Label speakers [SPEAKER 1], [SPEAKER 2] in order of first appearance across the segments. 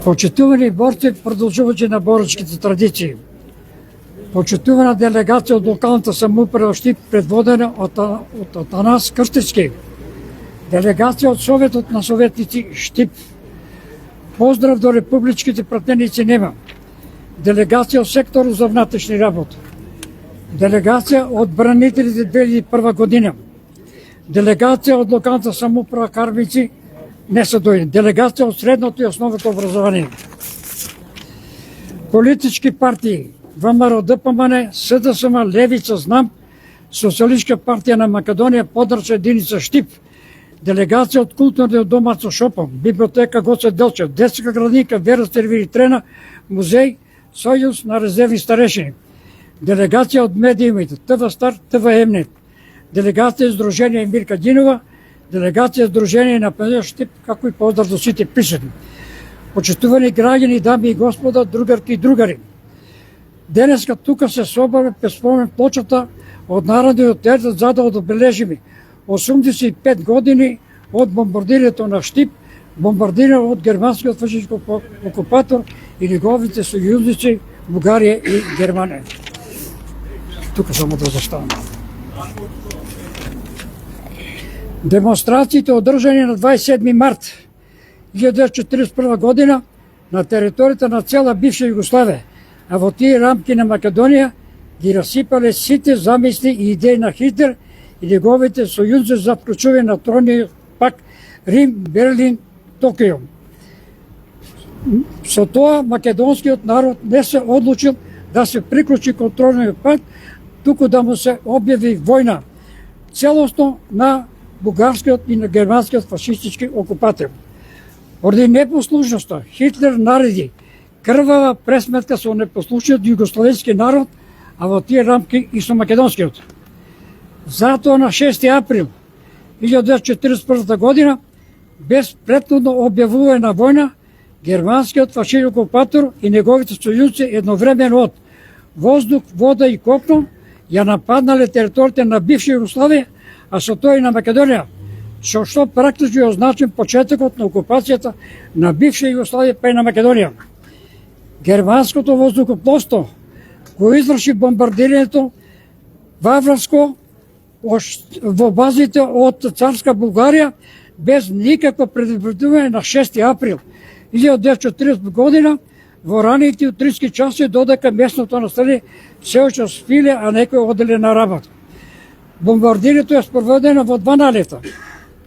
[SPEAKER 1] Почитувани борци, продолжувачи на боречките традиции. Почитувана делегација од локалната самоуправа Штип, предводена од Атанас Крстички. Делегација од Советот на советници Штип. Поздрав до републичките пратеници нема. Делегација од сектору за внатрешни работи. Делегација од бранителите 2001 година. Делегација од локалната самоуправа Карбици не се дојде. Делегација од средното и основното образование. Политички партии ВМРО, ДПМН, СДСМ, Левица, ЗНАМ, Социјалистичка партија на Македонија, подрачна единица Штип, делегација од културниот дом Ацо Шопов, библиотека Гоце Делчев, детска градинка Вера Стервири Трена, музеј, Сојуз на резервни старешини, делегација од медиумите ТВ Стар, ТВ Емнет, делегација Сдружение Мирка Динова, делегација Сдружение на пензионер Штип, како и поздрав до сите присутни. Почитувани граѓани, дами и господа, другарки и другари. Денеска тука се собраме пред спомен плочата од Народниот театар за да одбележиме 85 години од бомбардирањето на Штип, бомбардирано од германскиот фашистски окупатор и неговите сојузници Бугарија и Германија. Тука само да заставам. Демонстрациите одржани на 27 март 1941 година на територијата на цела бивша Југославија, а во тие рамки на Македонија ги расипале сите замисли и идеи на Хитлер и неговите сојузници за вклучување на трониот пак Рим, Берлин, Токио. Со тоа македонскиот народ не се одлучил да се приклучи кон трониот пак, туку да му се објави војна целосно на бугарскиот и на германскиот фашистички окупатор. Поради непослушноста Хитлер нареди крвава пресметка со непослушниот југословенски народ, а во тие рамки и со македонскиот. Затоа на 6 април 1941 година, без претходно објавување на војна, германскиот фашистички окупатор и неговите сојузници едновремено од воздух, вода и копно ја нападнале територијата на бивша Југославија, а со тоа и на Македонија, со што практично е означен почетокот на окупацијата на бивша Југославија па и на Македонија. Германското воздухопловство го изврши бомбардирањето ваврско во базите од царска Бугарија без никакво предупредување на 6 април 1940 година во раните утриски часови, додека местното население се уште спиле, а некои оделе на работа. Бомбардирањето е спроведено во 2 налета.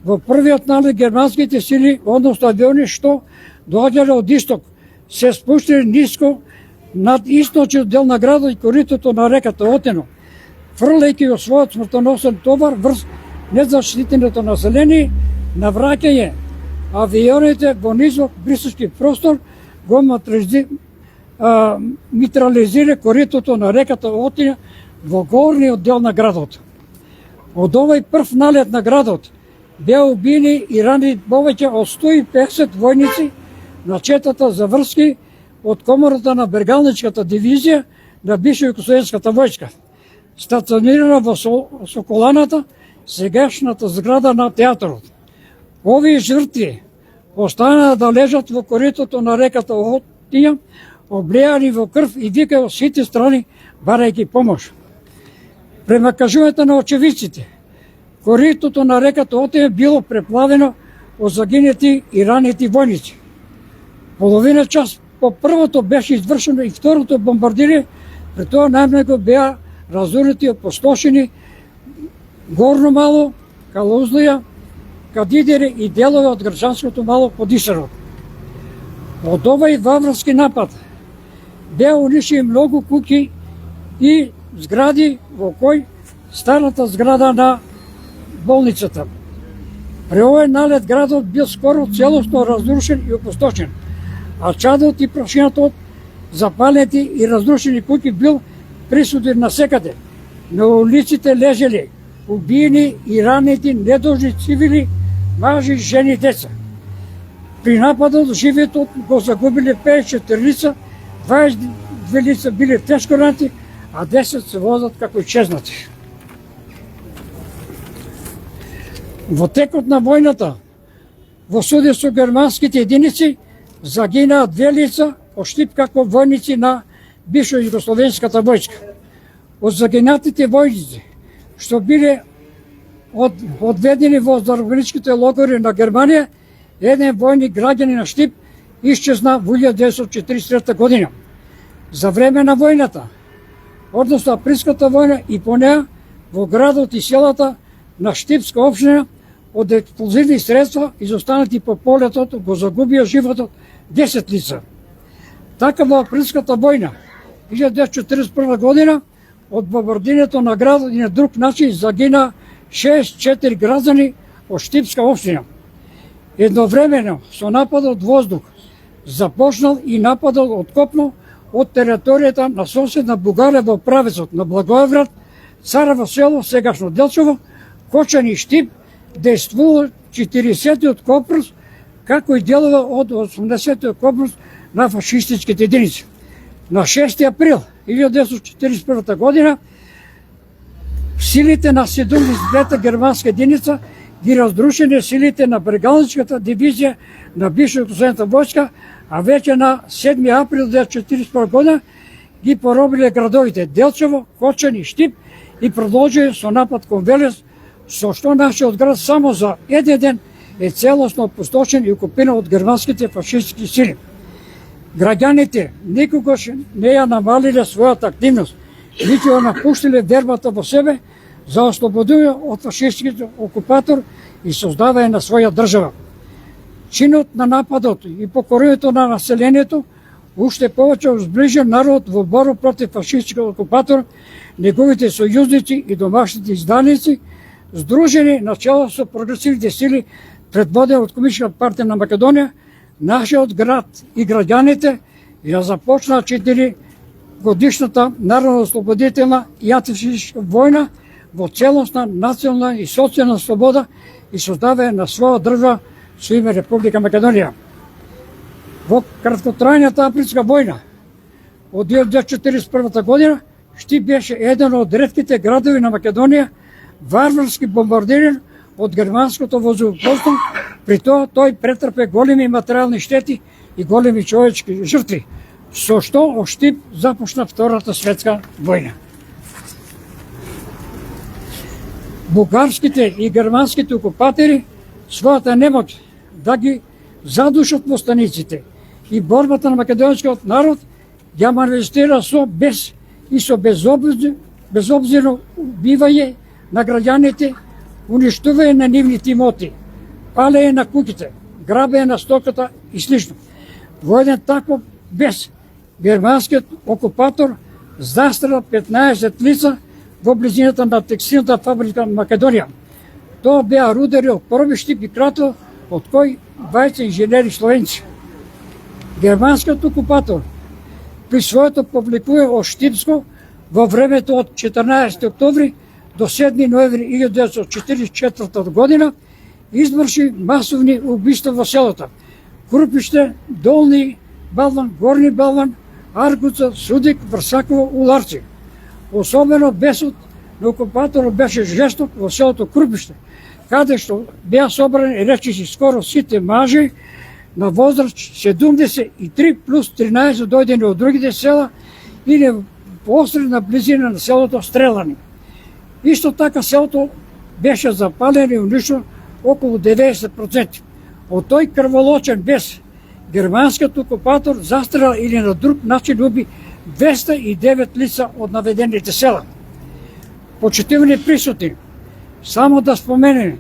[SPEAKER 1] Во првиот налет германските сили, односно авиони што доаѓале од исток, се спуштили ниско над источниот дел на градот и коритото на реката Отино, фрлајќи го својот смртоносен товар врз незаштитеното население. На враќање авионите во низок брисовски простор го митрализира коритото на реката Отино во горниот дел на градот. Од овој прв налет на градот беа убиени и ранени повеќе од 150 војници на четата за врски од комората на Бергалничката дивизија на бивша југословенската војска, стационирана во Соколаната, сегашната зграда на театарот. Овие жртви останаа да лежат во коритото на реката Отино, облеани во крв и викаат од сите страни барајќи помош. Према кажувањето на очевидците, коритото на реката Отино било преплавено од загинети и ранети војници. Половина час по првото беше извршено и второто бомбардирање, при тоа најмногу беа разорити и опустошени Горно Мало, Калузлија, Кадидери и делови од граѓанското Мало Подисарот. Од овој ваврски напад беа унишени многу куќи и згради, во кој старата зграда на болницата. При овој налет градот бил скоро целосно разрушен и опустошен, а чадот и прашината од запалените и разрушени куќи бил присутен насекаде. На улиците лежеле убиени и ранети недолжни цивили, мажи, жени и деца. При нападот животот го загубиле 54 лица, 22 лица биле тешко ранети, а 10 се возат како исчезнати. Во текот на војната, во суде со германските единици, загинаа 2 лица од Штип како војници на бивша југословенската војска. Од загинатите војници што биле одведени во заробеничките логори на Германија, еден војник граѓанин на Штип исчезна во 1943 година. За време на војната, односно априлската војна и по неа, во градот и селата на Штипска општина од експлозивни средства изостанати по полетот го загубија животот 10 лица. Така во априлската војна 1941 година од бомбардирањето на градот и на друг начин загина 64 граѓани од Штипска општина. Едновремено со нападот од воздух започнал и нападот од копно од територијата на соседна Бугарија во правецот на Благоевград, Царево село, сегашно Делчево, Кочани и Штип, действува 40-тиот корпус, како и делова од 80-тиот корпус на фашистичките единици. На 6 април 1941 година силите на 75-та германска единица ги разрушени силите на брегалничката дивизија на бивша југословенската војска, а веќе на 7 април 1941 година ги поробиле градовите Делчево, Кочани и Штип и продолжија со напад кон Велес, со што нашиот град само за еден ден е целосно опустошен и окупиран од германските фашистички сили. Граѓаните никогаш не ја намалиле својата активност, ниту ја напуштиле вербата во себе за ослободување од фашистичкиот окупатор и создавање на своја држава. Чинот на нападот и покорувањето на населението уште повеќе зближи народ во борба против фашистичкиот окупатор, неговите сојузници и домашните изданици, здружени начело со прогресивните сили предводени од Комунистичка партија на Македонија, нашиот град и граѓаните ја започнаа 4 годишната народно-ослободителна и антифашистичка војна во целосна национална и социјална слобода и создавање на своја држава со име Република Македонија. Во краткотрајната априлска војна од 1941 година Штип беше еден од ретките градови на Македонија варварски бомбардиран од германското воздухопловство, при тоа тој претрпе големи материјални штети и големи човечки жртви, со што од Штип започна Втората светска војна. Бугарските и германските окупатори својата немоќ да ги задушат востаниците и борбата на македонскиот народ ја манифестира со безобзирно убивање на граѓаните, уништување на нивните имоти, палење на куќите, грабење на стоката и слично. Во еден таков бес, германскиот окупатор застрела 15 лица во близината на текстилната фабрика на Македонија. Тоа беа рудари од први Штип и Кратово, од кои 20 инженери словенци. Германскиот окупатор при своето повлекување од Штипско во времето од 14 октомври до 7 ноември 1944 година изврши масовни убиства во селото Крупиште, Долни Балван, Горни Балван, Аргуца, Судик, Врсаково, Уларци. Особено бесот на окупаторот беше жесток во селото Крупиште, каде што беа собрани речиси скоро сите мажи на возраст 73 плюс 13 дојдени од другите села или посредна близина на селото стрелани. Исто така селото беше запалено и уништено околу 90%. Од тој крволочен бес, германскиот окупатор застрела или на друг начин уби 209 лица од наведените села. Почитувани присутни, само да споменеме,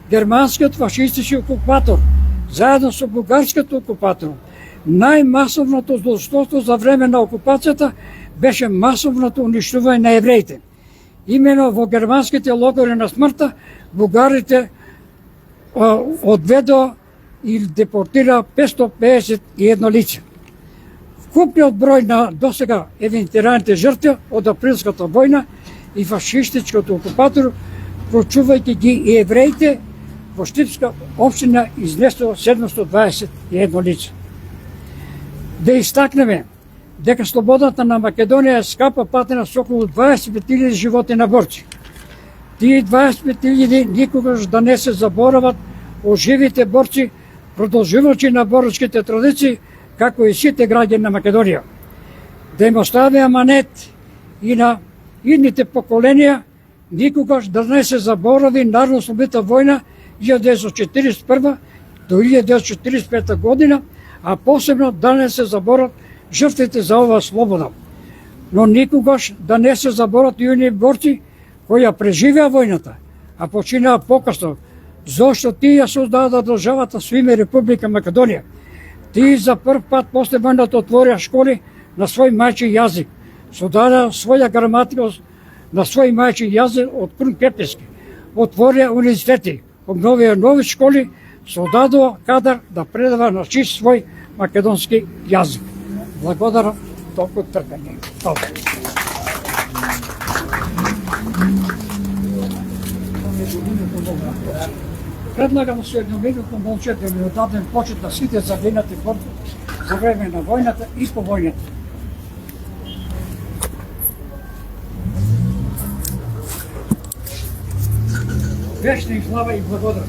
[SPEAKER 1] германскиот фашистички окупатор, заедно со бугарскиот окупатор, најмасовното злословство за време на окупацијата беше масовното уништување на евреите. Имено во германските логори на смртта, бугарите одведоа и депортира 551 лица. Вкупниот број на досега евентираните жртви од априлската војна и фашистичкото окупатор, вклучувајќи ги и евреите, во Штипска општина изнесува 721 лица. Да истакнеме дека слободата на Македонија е скапа платена со околу 25.000 животи на борци. Тие 25.000 никогаш да не се заборават од живите борци продолжувачи на борачките традиции, како и сите граѓани на Македонија. Да им остави аманет и на идните поколенија никогаш да не се заборави Народно-ослободителна војна 1941 до 1945 година, а посебно да не се заборат жртвите за оваа слобода. Но никогаш да не се заборат и оние борци кои ја преживеа војната, а починаа покасно, зашто тие создадаа државата со име Република Македонија. Тие за прв пат после војната отворија школи на свој мајчин јазик, создадаа своја граматика на свој мајчин јазик од Крун Кепески, отворија универзитети, обновија нови школи, создадува кадар да предава на чист свој македонски јазик. Благодарам, толку трпење. Предлагам со едноминутно молче да ми одадем почит на сите загинати борци за време на војната и по војната. Вечна им слава и благодар.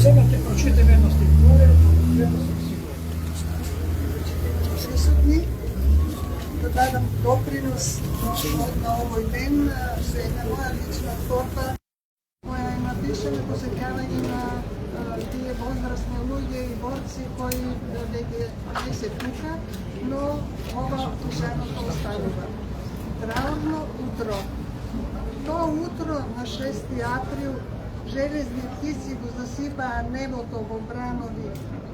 [SPEAKER 1] Сега ќе прочитаме една стихотворие од
[SPEAKER 2] Присутни да дадам допринос на овој ден со една моја лична творба која е напишана посеќавање на тие возрастни луѓе и борци кои веќе не се тука, но ова пишаното останува. Траурно утро. Тоа утро на 6 април железни птици го засипаа небото во бранови,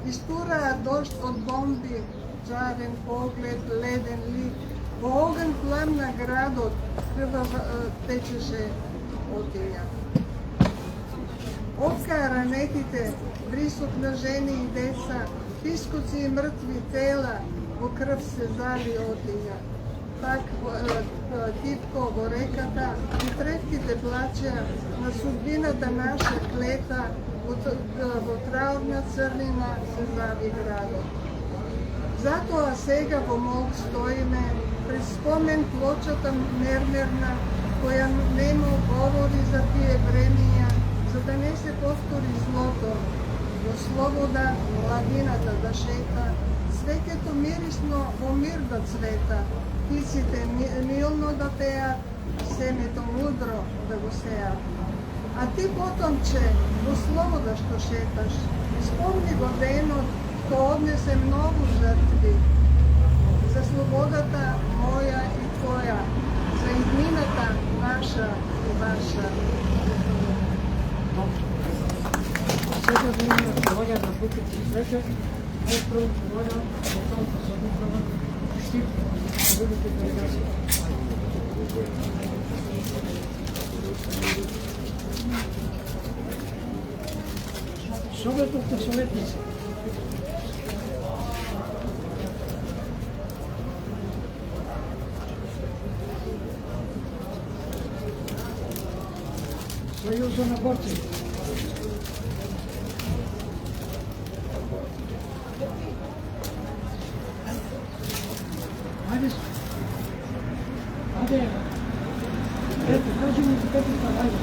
[SPEAKER 2] истураа дожд од бомби, жарен поглед, леден лик, во оган пламна градот крвава течеше отиња. Откаа ранетите, брисок на жени и деца, пискоци и мртви тела, во крв се зали отиња. Так типко во реката и тревките плачеа на судбината наша клета, во траурна црнина се зави градот. Затоа сега во молк стоиме, пред спомен плочата мермерна, која немо говори за тие времења, за да не се повтори злото. Во слобода ладината да шета, свеќето мирисно во мир да цвета, птиците милно да пеат, семето мудро да го сеат. А ти потомче, во слобода што шеташ, спомни го денот, што однесе многу жртви, за слободата моја и твоја, за иднината наша и ваша.
[SPEAKER 1] Сега да имаме доаѓа на буките свече, најпрво доаѓа локалната самоуправа, штип, другите делегации. Советот на советници. Сојуза на борци. Ајде, ето, кажи ми петица, ајде.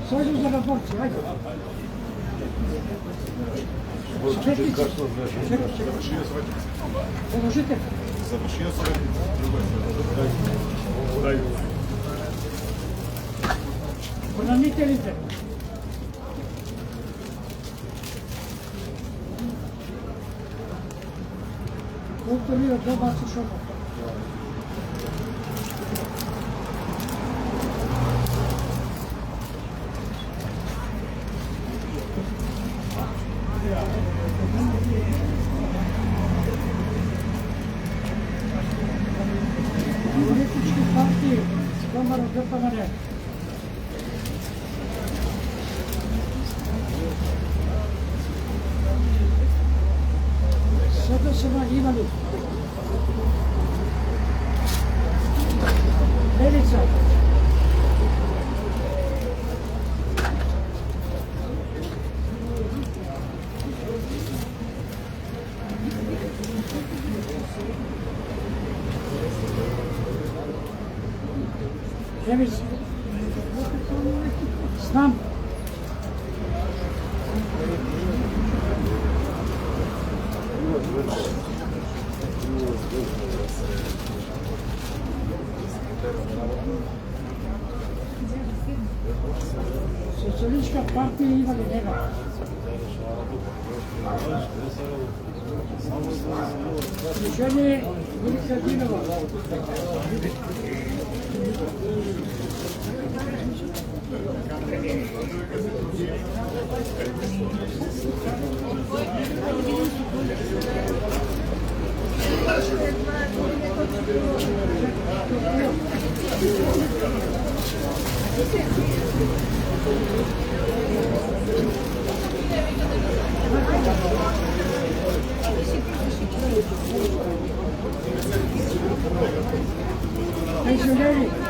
[SPEAKER 1] Сојуза на борци, ајде. Положите.
[SPEAKER 3] Завршија советница.
[SPEAKER 1] Бранителите. Културниот добар со шокот. Политички партии, Комар од ДПМН. СДСМ Инвалид. Левица. Левица. Знам. Социалистичка партија има ли нема? Движение Велика Динова. Пенсионери.